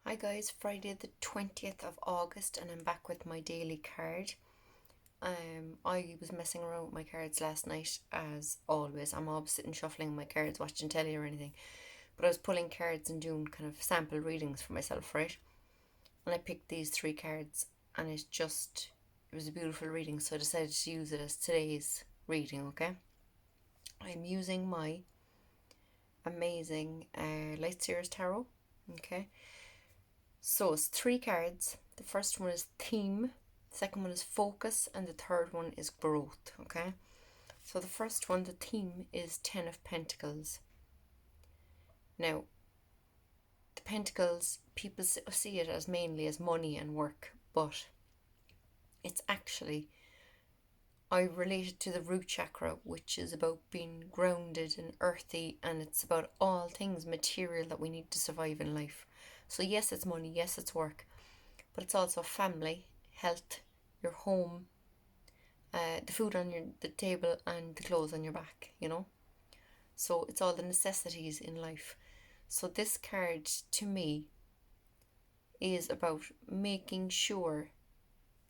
Hi guys, Friday the 20th of August and I'm back with my daily card. I was messing around with my cards last night as always. I'm always sitting shuffling my cards, watching telly or anything. But I was pulling cards and doing kind of sample readings for myself, right? And I picked these three cards and it was a beautiful reading, so I decided to use it as today's reading, okay? I'm using my amazing Light Series Tarot, okay? So it's three cards. The first one is theme, the second one is focus, and the third one is growth. Okay. So the first one, the theme, is Ten of Pentacles. Now, the Pentacles, people see it as mainly as money and work, but it's actually, I relate it to the root chakra, which is about being grounded and earthy, and it's about all things material that we need to survive in life. So yes, it's money, yes, it's work, but it's also family, health, your home, the food on the table, and the clothes on your back, you know? So it's all the necessities in life. So this card to me is about making sure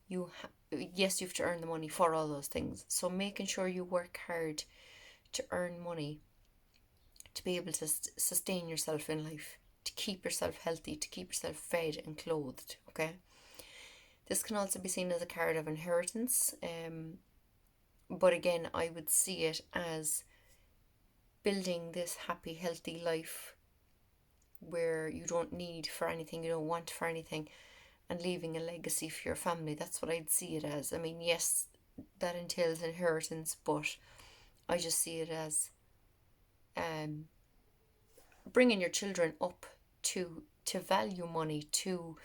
yes, you have to earn the money for all those things. So making sure you work hard to earn money to be able to sustain yourself in life, to keep yourself healthy, to keep yourself fed and clothed, okay? This can also be seen as a card of inheritance. But again, I would see it as building this happy, healthy life where you don't need for anything, you don't want for anything, and leaving a legacy for your family. That's what I'd see it as. I mean, yes, that entails inheritance, but I just see it as um, bringing your children up to value money, to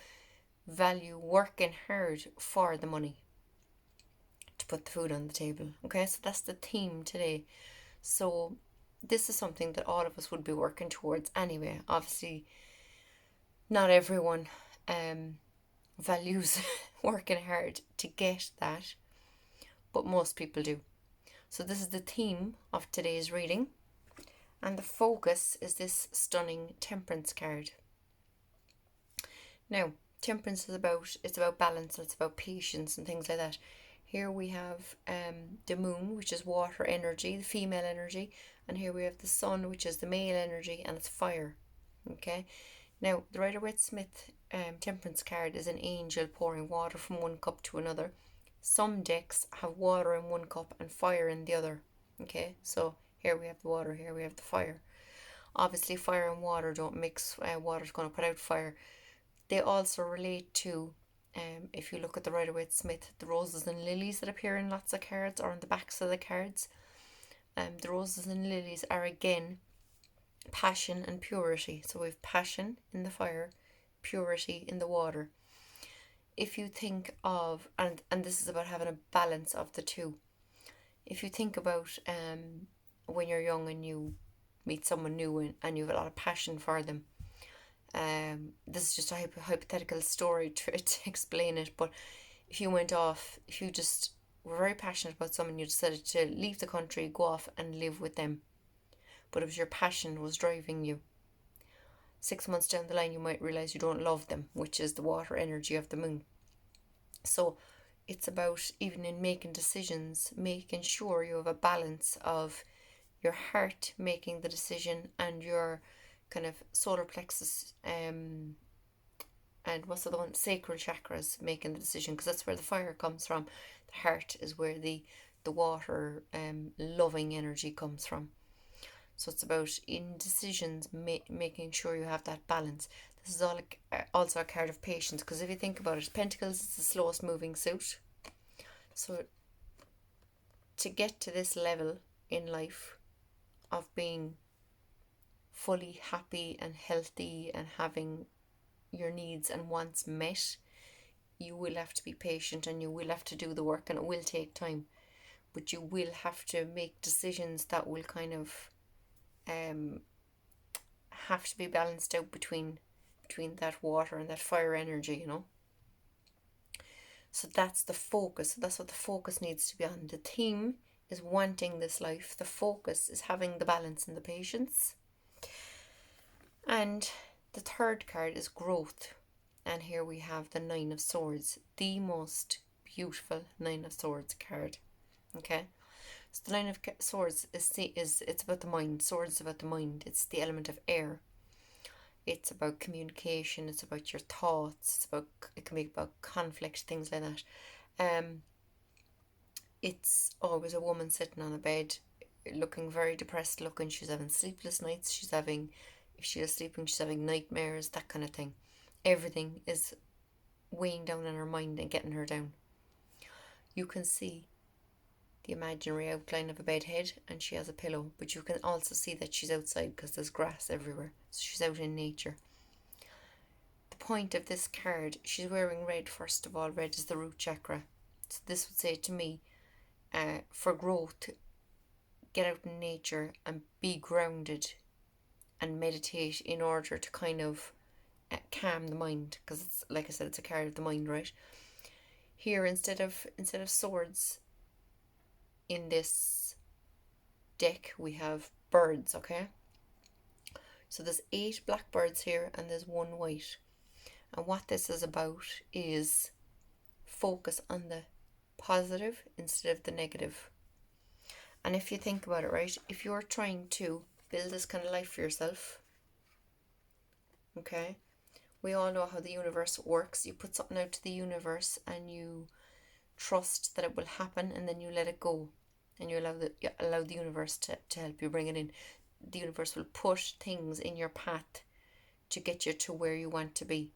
value working hard for the money to put the food on the table. Okay, so that's the theme today. So this is something that all of us would be working towards anyway. Obviously, not everyone values working hard to get that, but most people do. So this is the theme of today's reading, and the focus is this stunning Temperance card. Now, Temperance is about balance, it's about patience and things like that. Here we have the moon, which is water energy, the female energy, and here we have the sun, which is the male energy, and it's fire. Okay. Now, the Rider-Waite-Smith Temperance card is an angel pouring water from one cup to another. Some decks have water in one cup and fire in the other. Okay, so here we have the water, here we have the fire. Obviously, fire and water don't mix. Water's going to put out fire. They also relate to, if you look at the Rider-Waite-Smith, the roses and lilies that appear in lots of cards or on the backs of the cards. The roses and lilies are again passion and purity. So we have passion in the fire, purity in the water. If you think of, and this is about having a balance of the two. If you think about when you're young and you meet someone new and you have a lot of passion for them, this is just a hypothetical story to explain it, but if you just were very passionate about someone, you decided to leave the country, go off and live with them, but it was your passion was driving you. 6 months down the line, you might realize you don't love them, which is the water energy of the moon. So it's about, even in making decisions, making sure you have a balance of your heart making the decision and your kind of solar plexus and what's the other one, sacral chakras making the decision, because that's where the fire comes from. The heart is where the water loving energy comes from. So it's about, in decisions, making sure you have that balance. This is also a card of patience, because if you think about it, Pentacles is the slowest moving suit. So to get to this level in life of being fully happy and healthy and having your needs and wants met, you will have to be patient and you will have to do the work, and it will take time. But you will have to make decisions that will kind of have to be balanced out between that water and that fire energy, you know. So that's the focus. That's what the focus needs to be on. The theme is wanting this life. The focus is having the balance and the patience. And the third card is growth. And here we have the Nine of Swords, the most beautiful Nine of Swords card. Okay, so the Nine of Swords is it's about the mind. Swords is about the mind. It's the element of air. It's about communication. It's about your thoughts. It can be about conflict, things like that. It's always a woman sitting on a bed, looking very depressed. Looking, she's having sleepless nights. If she is sleeping, she's having nightmares. That kind of thing. Everything is weighing down on her mind and getting her down. You can see the imaginary outline of a bed head and she has a pillow, but you can also see that she's outside because there's grass everywhere, so she's out in nature. The point of this card, she's wearing red. First of all, red is the root chakra, so this would say to me, for growth, get out in nature and be grounded and meditate in order to kind of calm the mind, because it's, like I said, it's a card of the mind, right? Here, instead of swords in this deck, we have birds. Okay, so there's 8 black birds here and there's 1 white, and what this is about is focus on the positive instead of the negative. And if you think about it, right, if you're trying to build this kind of life for yourself, okay, we all know how the universe works. You put something out to the universe and you trust that it will happen, and then you let it go and you allow the universe to help you bring it in. The universe will put things in your path to get you to where you want to be.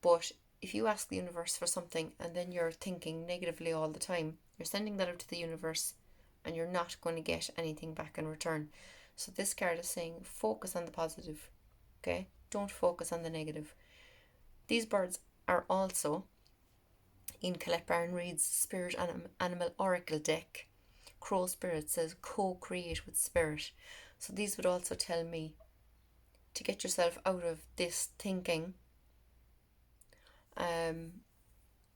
But if you ask the universe for something and then you're thinking negatively all the time, you're sending that out to the universe and you're not going to get anything back in return. So this card is saying focus on the positive, okay? Don't focus on the negative. These birds are also in Colette Baron Reid's Spirit Animal Oracle deck. Crow Spirit says co-create with spirit. So these would also tell me to get yourself out of this thinking.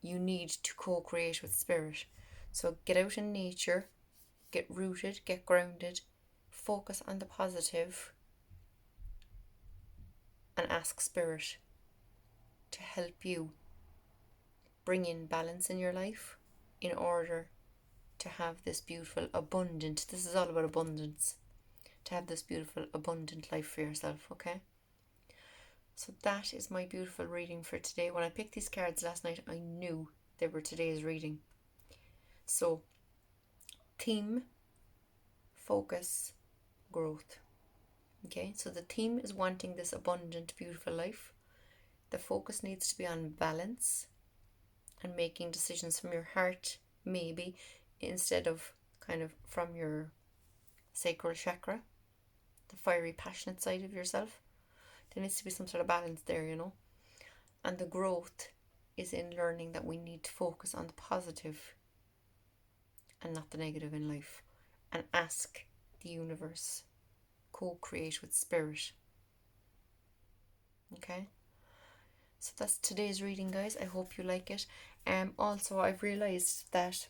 You need to co-create with spirit. So get out in nature, get rooted, get grounded, focus on the positive, and ask spirit to help you bring in balance in your life in order to have this beautiful, abundant, this is all about abundance, to have this beautiful, abundant life for yourself, okay? So that is my beautiful reading for today. When I picked these cards last night, I knew they were today's reading. So, theme, focus, growth. Okay, so the theme is wanting this abundant, beautiful life. The focus needs to be on balance and making decisions from your heart, maybe, instead of kind of from your sacral chakra, the fiery, passionate side of yourself. There needs to be some sort of balance there, you know. And the growth is in learning that we need to focus on the positive and not the negative in life, and ask the universe, co-create with spirit. Okay, so that's today's reading, guys. I hope you like it. Also, I've realised that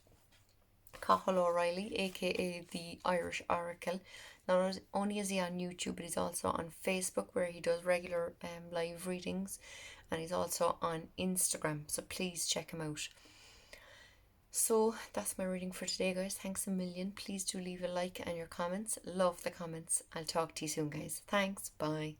Cathal O'Reilly, aka the Irish Oracle, not only is he on YouTube, but he's also on Facebook, where he does regular live readings, and he's also on Instagram, so please check him out. So that's my reading for today, guys. Thanks a million. Please do leave a like and your comments. Love the comments. I'll talk to you soon, guys. Thanks. Bye.